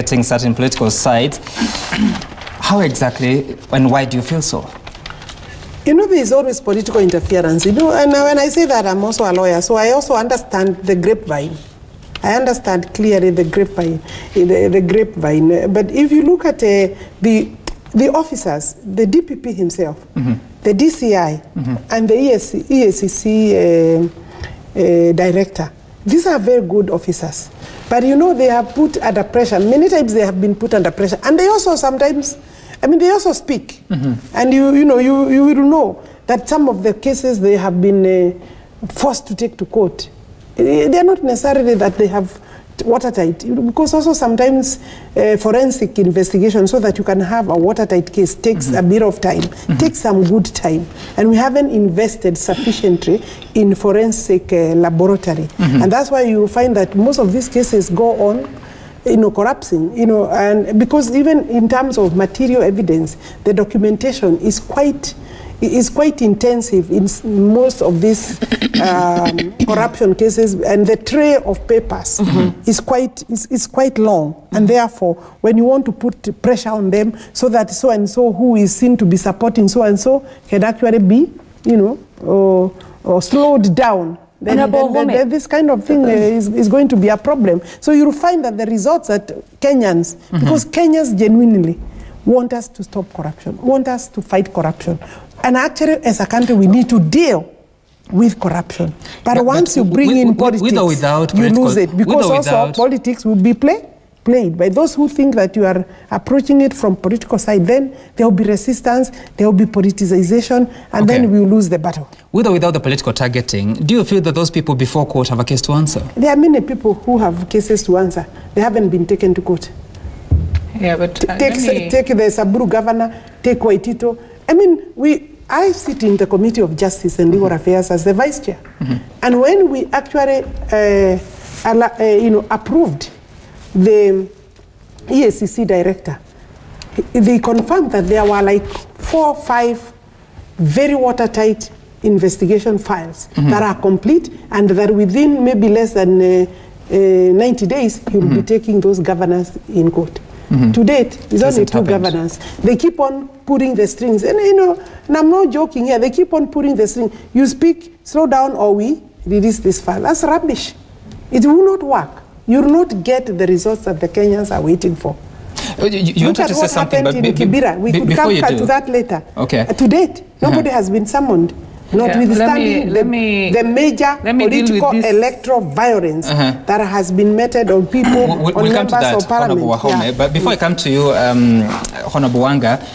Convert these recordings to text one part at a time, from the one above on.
certain political sides. How exactly and why do you feel so? You know, there is always political interference. You know, and when I say that, I'm also a lawyer, so I also understand the grapevine. I understand clearly the grapevine. But if you look at the officers, the DPP himself, the DCI, and the EACC director, these are very good officers. But you know, they are put under pressure. Many times they have been put under pressure, and they also sometimes, I mean, they also speak. And you will know that some of the cases they have been forced to take to court, they are not necessarily that they have watertight, because also sometimes forensic investigation, so that you can have a watertight case, takes a bit of time, takes some good time, and we haven't invested sufficiently in forensic laboratory, and that's why you find that most of these cases go on, collapsing, and because even in terms of material evidence, the documentation is quite intensive in most of these corruption cases, and the tray of papers is quite long, and therefore when you want to put pressure on them so that so and so who is seen to be supporting so and so can actually be or slowed down, then this kind of thing is going to be a problem. So you'll find that the results that Kenyans, because Kenyans genuinely want us to stop corruption, want us to fight corruption. And actually, as a country, we need to deal with corruption. But once you bring in politics, you lose it. Because also politics will be played by those who think that you are approaching it from political side. Then there will be resistance, there will be politicization, and then we will lose the battle. With or without the political targeting, do you feel that those people before court have a case to answer? There are many people who have cases to answer. They haven't been taken to court. Yeah, but take the Samburu governor, take Waitito. I mean, I sit in the Committee of Justice and Legal Affairs as the Vice Chair. And when we actually approved the EACC director, they confirmed that there were like 4 or 5 very watertight investigation files that are complete, and that within maybe less than 90 days, he will be taking those governors in court. To date, it's only 2 governors. They keep on putting the strings. And and I'm not joking here, they keep on putting the string. You speak, slow down, or we release this file. That's rubbish. It will not work. You will not get the results that the Kenyans are waiting for. You wanted to say something, but in Kibra. We could come to that later. Okay. To date, nobody has been summoned. Notwithstanding the major political electoral violence that has been meted on people, we'll come to that, Honorable Wahome. But before I come to you, Honorable Wanga,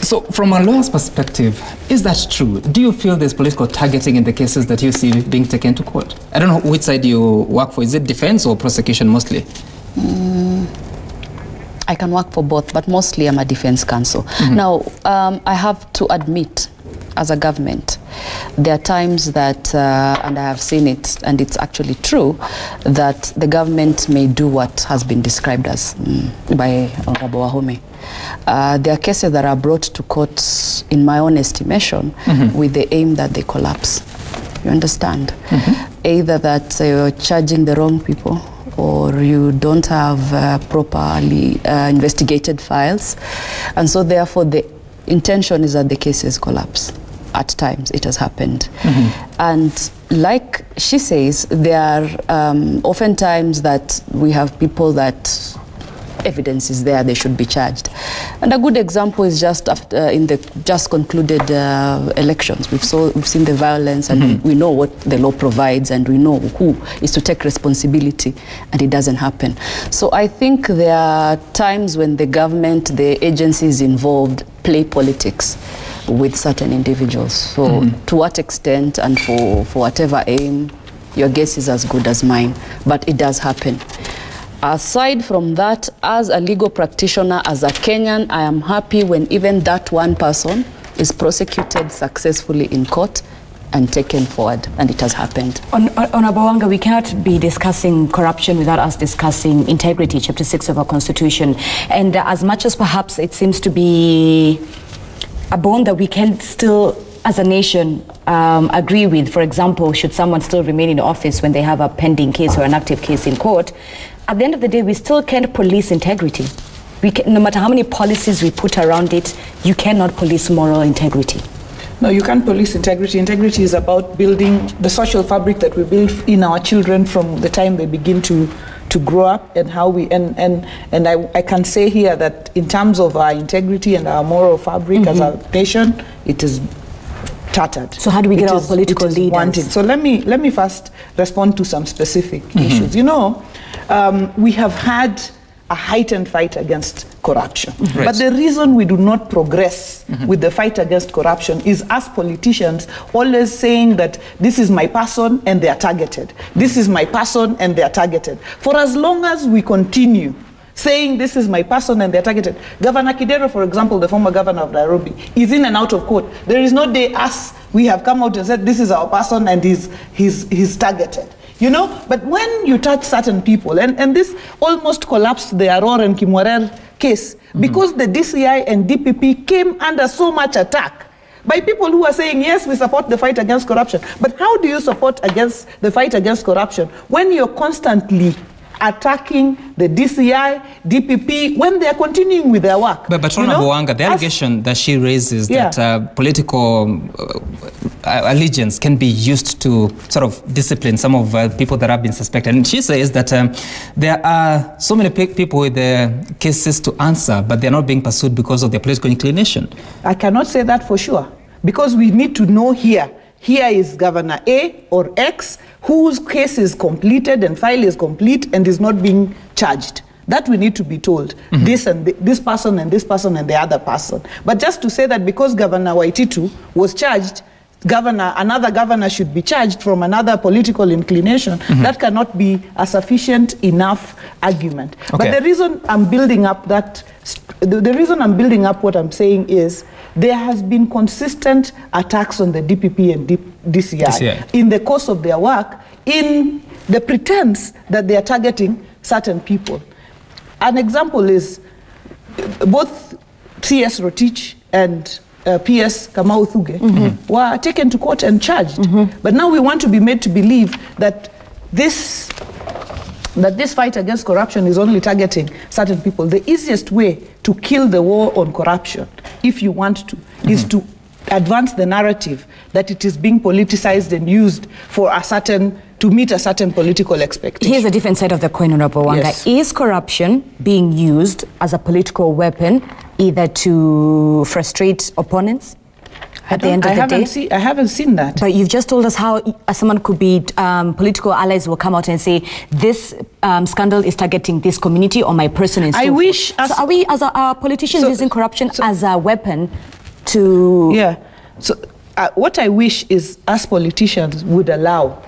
so from a lawyer's perspective, is that true? Do you feel there's political targeting in the cases that you see being taken to court? I don't know which side you work for. Is it defense or prosecution mostly? I can work for both, but mostly I'm a defense counsel. Now, I have to admit, as a government, there are times that, and I have seen it, and it's actually true, that the government may do what has been described as by Honorable Wahome. There are cases that are brought to court, in my own estimation, with the aim that they collapse. You understand? Either that you're charging the wrong people, or you don't have properly investigated files, and so therefore the intention is that the cases collapse. At times it has happened. And like she says, there are oftentimes that we have people that evidence is there, they should be charged. And a good example is just after in the just concluded elections. We've seen the violence, and we know what the law provides, and we know who is to take responsibility, and it doesn't happen. So I think there are times when the government, the agencies involved, play politics with certain individuals. So to what extent and for whatever aim, your guess is as good as mine, but it does happen. Aside from that, as a legal practitioner, as a Kenyan, I am happy when even that one person is prosecuted successfully in court and taken forward, and it has happened. Honorable Wanga, we cannot be discussing corruption without us discussing integrity, Chapter 6 of our Constitution. And as much as perhaps it seems to be a bone that we can still as a nation, agree with, for example, should someone still remain in office when they have a pending case or an active case in court, at the end of the day, we still can't police integrity. No matter how many policies we put around it, you cannot police moral integrity. No, you can't police integrity. Integrity is about building the social fabric that we build in our children from the time they begin to grow up, and how we and I can say here that in terms of our integrity and our moral fabric as a nation, it is tattered. So how do we get our political leaders? Wanted. So let me first respond to some specific issues. You know, we have had a heightened fight against corruption. Right. But the reason we do not progress with the fight against corruption is us politicians always saying that this is my person and they are targeted. This is my person and they are targeted. For as long as we continue saying this is my person and they're targeted. Governor Kidero, for example, the former governor of Nairobi, is in and out of court. There is no day we have come out and said this is our person and he's targeted. You know, but when you touch certain people, and this almost collapsed the Aror and Kimwarer case, because the DCI and DPP came under so much attack by people who are saying, yes, we support the fight against corruption. But how do you support the fight against corruption when you're constantly attacking the DCI, DPP, when they're continuing with their work? But Honorable Wanga, the allegation that she raises that political allegiance can be used to sort of discipline some of people that have been suspected. And she says that there are so many people with cases to answer, but they're not being pursued because of their political inclination. I cannot say that for sure, because we need to know here is Governor A or X whose case is completed and file is complete and is not being charged. That we need to be told. This and this person and this person and the other person. But just to say that because Governor Waititu was charged, another governor should be charged from another political inclination, that cannot be a sufficient enough argument. Okay. But the reason I'm building up what I'm saying is there has been consistent attacks on the DPP and DCI in the course of their work, in the pretense that they are targeting certain people. An example is both CS Rotich and PS Kamau Thuge were taken to court and charged. But now we want to be made to believe that this fight against corruption is only targeting certain people. The easiest way to kill the war on corruption, if you want to, is to advance the narrative that it is being politicized and used for to meet a certain political expectation. Here's a different side of the coin, Honorable Wanga. Yes. Is corruption being used as a political weapon, either to frustrate opponents at the end of the day? I haven't seen that. But you've just told us how someone could be, political allies will come out and say, this scandal is targeting this community or my person and so forth. So are we, as politicians, using corruption as a weapon to... Yeah. So what I wish is us politicians would allow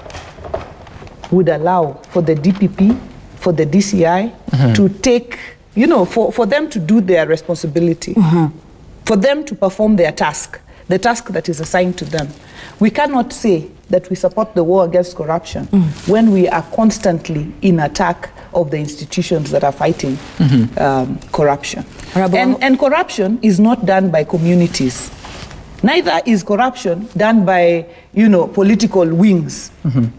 for the DPP, for the DCI to take, you know, for them to do their responsibility, for them to perform their task, the task that is assigned to them. We cannot say that we support the war against corruption when we are constantly in attack of the institutions that are fighting corruption. And corruption is not done by communities. Neither is corruption done by, you know, political wings.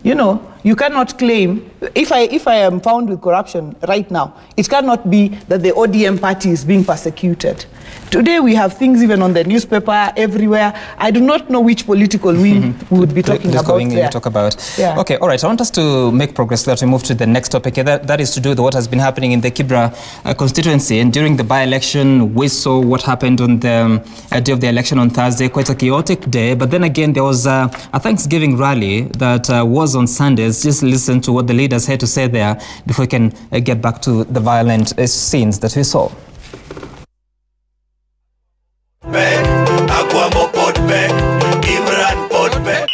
You know, you cannot claim, if I am found with corruption right now, it cannot be that the ODM party is being persecuted. Today we have things even on the newspaper, everywhere. I do not know which political wing we would be talking about there. Yeah. Okay, all right. I want us to make progress so that we move to the next topic. That is to do with what has been happening in the Kibra constituency. And during the by-election, we saw what happened on the day of the election on Thursday, quite a chaotic day. But then again, there was a Thanksgiving rally that was on Sundays. Just listen to what the leaders had to say there before we can get back to the violent scenes that we saw.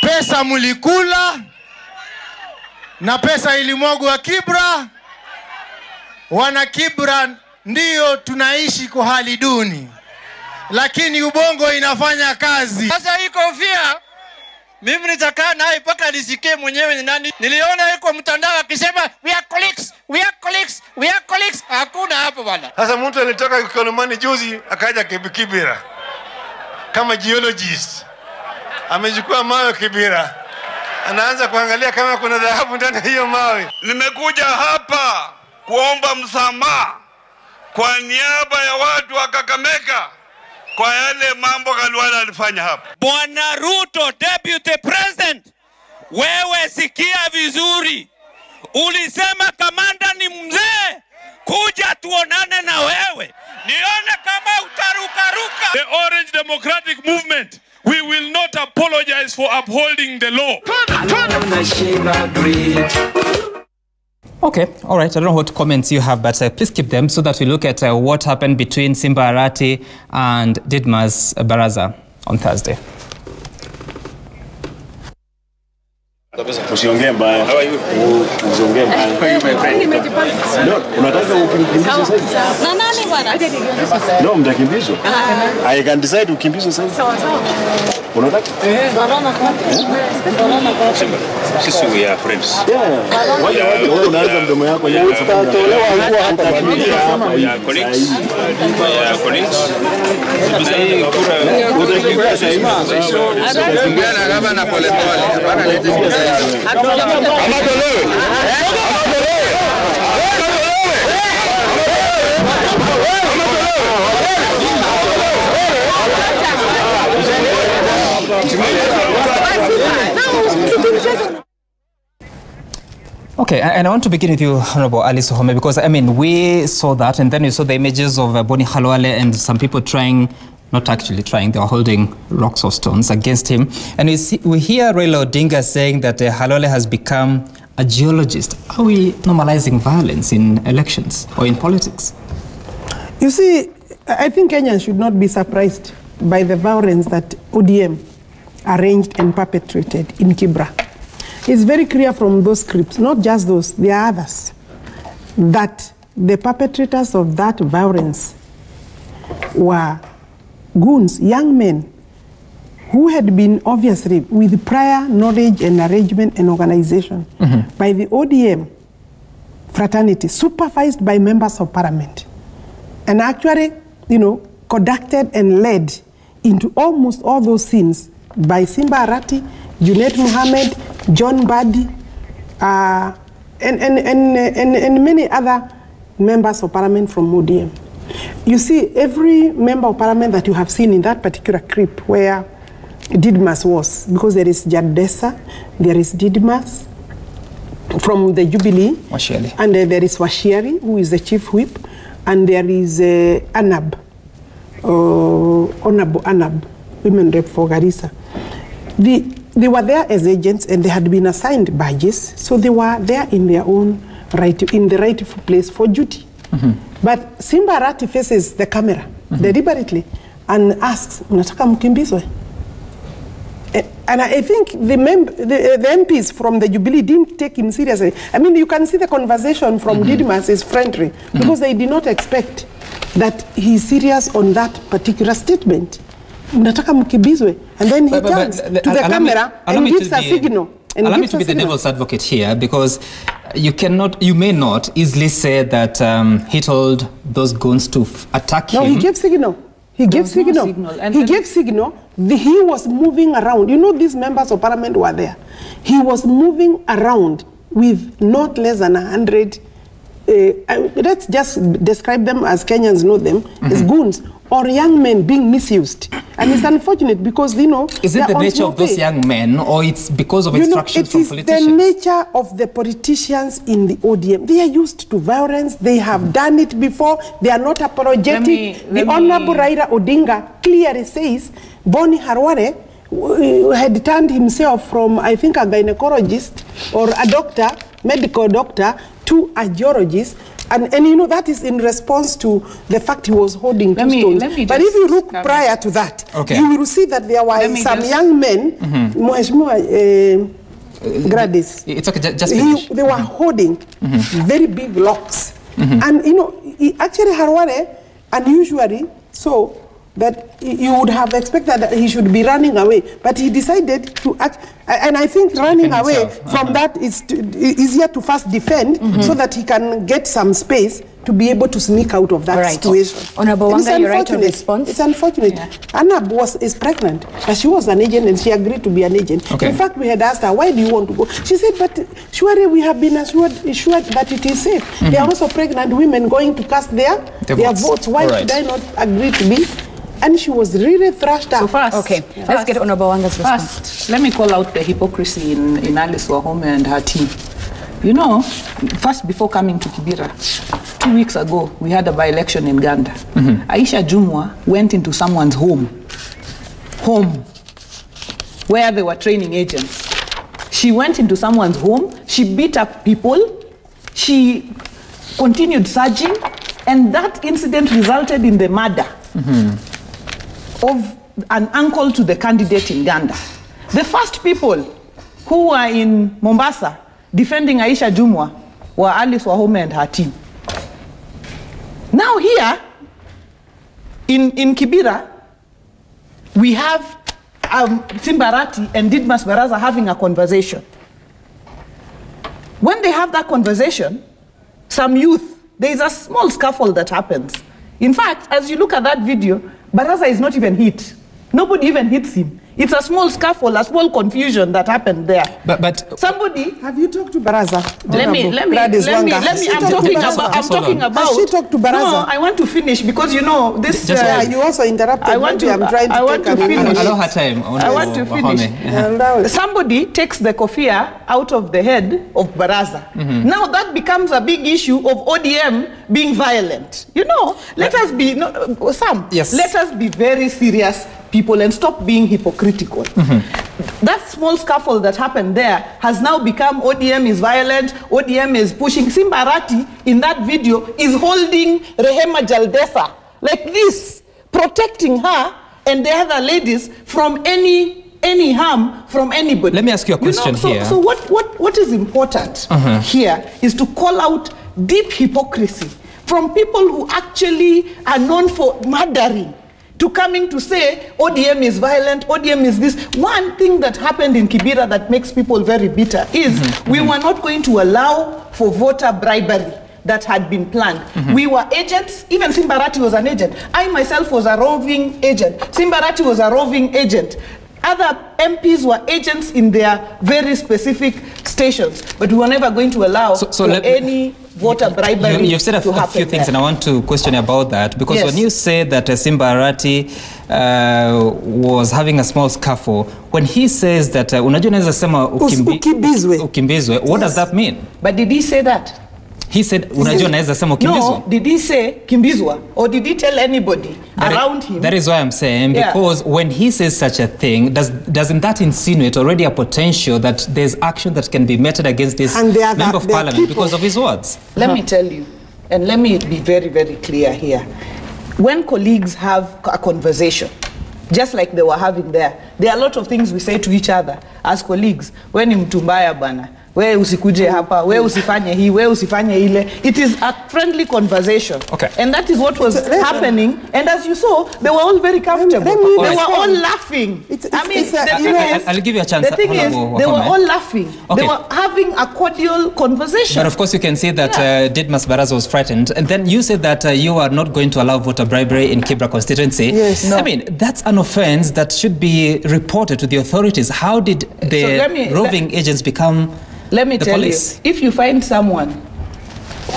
Pesa mulikula na pesa ilimwagwa Kibra. Wana Kibra ndio tunaishi kwa hali duni, lakini ubongo inafanya kazi. Sasa hii kofia mimi nitakaa naye mpaka nisikie mwenyewe ni nani. Niliona yuko mtandao akisema we are colleagues, we are colleagues, we are colleagues. Hakuna hapo bwana. Sasa mtu alitoka Kolomani juzi akaja Kibra kama geologist. amechukua mawe Kibra. Anaanza kuangalia kama kuna dhahabu ndani ya hiyo mawe. Nimekuja hapa kuomba msamaha kwa niaba ya watu wa Kakamega kwa yale mambo Khalwale alifanya hapa. Bwana Ruto, Deputy President, wewe sikia vizuri. Ulisema kamanda ni mzee, kuja tuonane na wewe. Nione kama utarukaruka. The Orange Democratic Movement, we will not apologize for upholding the law. Okay, all right. I don't know what comments you have, but please keep them so that we look at what happened between Simba Arati and Didmas Baraza on Thursday. Usiongee mbaya. Usiongee mbaya. No, unataka ukimbizwe sasa? Na nani bwana? No, mtakimbizwa. I can decide ukimbizwe sasa. Sawa sawa. Unataka? Sisi we are friends. Yeah. Wewe unaanza mdomo yako yeye utatolewa nguo hapa ya colleagues. Ya colleagues. Utakimbia sasa. Utakimbia kama na pole pole. Hapana lete Okay, and I want to begin with you, Honorable Alice Ohome, because I mean, we saw that, and then we saw the images of Boni Khalwale and some people trying, not actually trying, they were holding rocks or stones against him. And we hear Raila Odinga saying that Khalwale has become a geologist. Are we normalizing violence in elections or in politics? You see, I think Kenyans should not be surprised by the violence that ODM arranged and perpetrated in Kibra. It's very clear from those scripts, not just those, there are others, that the perpetrators of that violence were goons, young men, who had been obviously with prior knowledge and arrangement and organization by the ODM fraternity, supervised by members of parliament, and actually, you know, conducted and led into almost all those scenes by Simba Arati, Junet Mohammed, John Badi, and many other members of parliament from ODM. You see, every member of parliament that you have seen in that particular clip where Didmas was, because there is Jadesa, there is Didmas from the Jubilee, Washieri. And there is Washieri, who is the chief whip, and there is Anab, Honorable Anab, women rep for Garissa. They were there as agents and they had been assigned badges, so they were there in their own right, in the rightful place for duty. But Simba Arati faces the camera deliberately and asks, "Unataka mkimbizwe?" And I think the MPs from the Jubilee didn't take him seriously. I mean, you can see the conversation from Didmas is friendly because they did not expect that he's serious on that particular statement. Unataka mkimbizwe? And then he turns to the camera and gives a signal. Allow me to be the devil's advocate here, because you may not easily say that he told those goons to attack him. No, he gave signal. He gave signal. He gave signal. He was moving around. You know, these members of parliament were there. He was moving around with not less than 100. Let's just describe them as Kenyans know them, as goons or young men being misused. And it's unfortunate because, you know, is it the nature of those young men, or it's because of instructions from politicians? It is the nature of the politicians in the ODM. They are used to violence. They have done it before. They are not apologetic. The Honorable Raila Odinga clearly says Boni Khalwale had turned himself from, I think, a gynecologist or a doctor, medical doctor, to a geologist. And you know, that is in response to the fact he was holding two stones. But if you look prior to that, you will see that there were some young men, Gladys, it's okay, just finish. They were holding very big locks. And you know, actually Khalwale, unusually, so that you would have expected that he should be running away, but he decided to act, and I think running away from that is easier to first defend, so that he can get some space to be able to sneak out of that situation. Honorable Wanga, your right of response. It's unfortunate. Anna is pregnant, but she was an agent and she agreed to be an agent. In fact, we had asked her, why do you want to go? She said, but surely we have been assured that it is safe. There are also pregnant women going to cast their votes. Why should I not agree to be? And she was really thrashed out. So first, let's get Honorable Wanga's response. First, let me call out the hypocrisy in Alice Wahome and her team. You know, first before coming to Kibra, 2 weeks ago, we had a by-election in Ganda. Aisha Jumwa went into someone's home, where they were training agents. She went into someone's home, she beat up people, she continued surging, and that incident resulted in the murder of an uncle to the candidate in Ganda. The first people who were in Mombasa defending Aisha Jumwa were Alice Wahome and her team. Now here, in Kibra, we have Simbarati and Didmas Baraza having a conversation. When they have that conversation, some youth, there is a small scuffle that happens. In fact, as you look at that video, Baraza is not even hit. Nobody even hits him. It's a small scuffle, a small confusion that happened there. But somebody, have you talked to Baraza? Let me, I'm talking about. Has she talked to Baraza? No, I want to finish because you know this. You also interrupted. I want to finish. Allow her time. I want to finish. Somebody takes the kofia out of the head of Baraza. Now that becomes a big issue of ODM being violent. You know, let us be let us be very serious people and stop being hypocritical. That small scuffle that happened there has now become ODM is violent, ODM is pushing. Simbarati in that video is holding Rehema Jaldesa like this, protecting her and the other ladies from any harm from anybody. Let me ask you a question here. So what is important here is to call out deep hypocrisy from people who actually are known for murdering, to coming to say ODM is violent, ODM is this. One thing that happened in Kibra that makes people very bitter is we were not going to allow for voter bribery that had been planned. We were agents, even Simbarati was an agent. I myself was a roving agent. Simbarati was a roving agent. Other MPs were agents in their very specific stations, but we were never going to allow for any voter bribery. You've said a few things, and I want to question about that, because when you say that Simbarati was having a small scuffle, when he says that unajua naweza sema ukimbizwe, what does that mean? But did he say that? He said, unajua naweza sema ukimbizwe. No, did he say kimbizwa? Or did he tell anybody around him? That is why I'm saying, because when he says such a thing, doesn't that insinuate already a potential that there's action that can be meted against this member of parliament because of his words? Let me tell you, and let me be very, very clear here. When colleagues have a conversation, just like they were having there are a lot of things we say to each other as colleagues. When mtumbaya bana, we usikuje hapa, we usifanye hii, we usifanye ile. It is a friendly conversation. And that is what was happening. And as you saw, they were all very comfortable. They were all laughing. I'll give you a chance. The thing is, they were all laughing. They were having a cordial conversation. But of course, you can see that Didmas Baraza was frightened. And then you said that you are not going to allow voter bribery in Kibra constituency. I mean, that's an offense that should be reported to the authorities. How did the roving agents become Let me tell you, if you find someone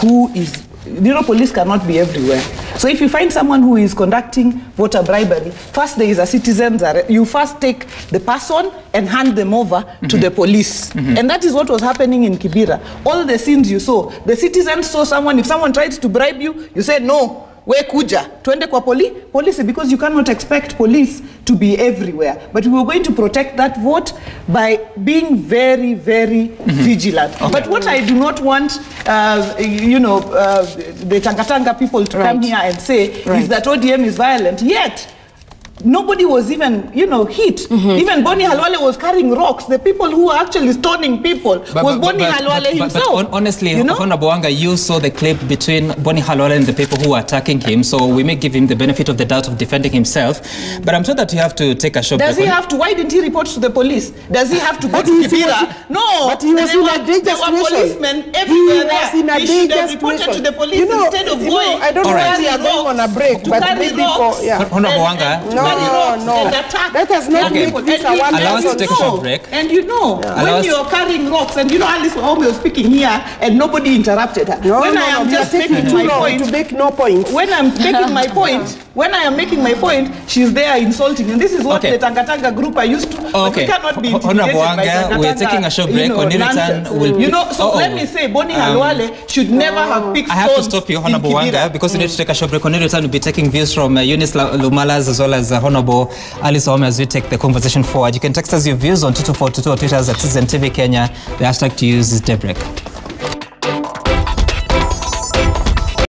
who is, you know, police cannot be everywhere. So if you find someone who is conducting voter bribery, first there is a citizen's arrest. You first take the person and hand them over to the police. And that is what was happening in Kibra. All the scenes you saw, the citizens saw someone, if someone tried to bribe you, you said, no, we kuja, tuende kwa police, because you cannot expect police to be everywhere. But we were going to protect that vote by being very, very vigilant. But what I do not want, the Tangatanga people to come here and say is that ODM is violent. Yet, nobody was even, you know, hit. Even Bonnie Halwale was carrying rocks. The people who were actually stoning people was Bonnie Halwale himself. But honestly, you know? Honorable Wanga, you saw the clip between Bonnie Halwale and the people who were attacking him, so we may give him the benefit of the doubt of defending himself. But I'm sure that you have to take a short break. Does he have to? Why didn't he report to the police? Does he have to go to Kibra? No. But he was in a dangerous situation. There were policemen everywhere there. He should have reported to the police instead of going. I don't know why we are going on a break, but maybe for, Honorable Wanga. No. That has not been allow us to take a short break. And you know, when you're carrying rocks, and you know, Alice Wahome was speaking here, and nobody interrupted her. When I am just making my point, to make no point. When I'm making my point, when I am making my point, she's there insulting, and this is what the Tangatanga group are used to. Okay. We cannot be Honorable Wanga, we're taking a short break. When you return, we'll... You know, so let me say, Bonnie Halwale should never have picked stones. I have to stop you, Honorable Wanga, because we need to take a short break. When you return, we'll be taking views from Eunice Lumalas as well as Honorable Alice Wahome as we take the conversation forward. You can text us your views on 2242 or Twitter at Citizen TV Kenya. The hashtag to use is DAYBREAK.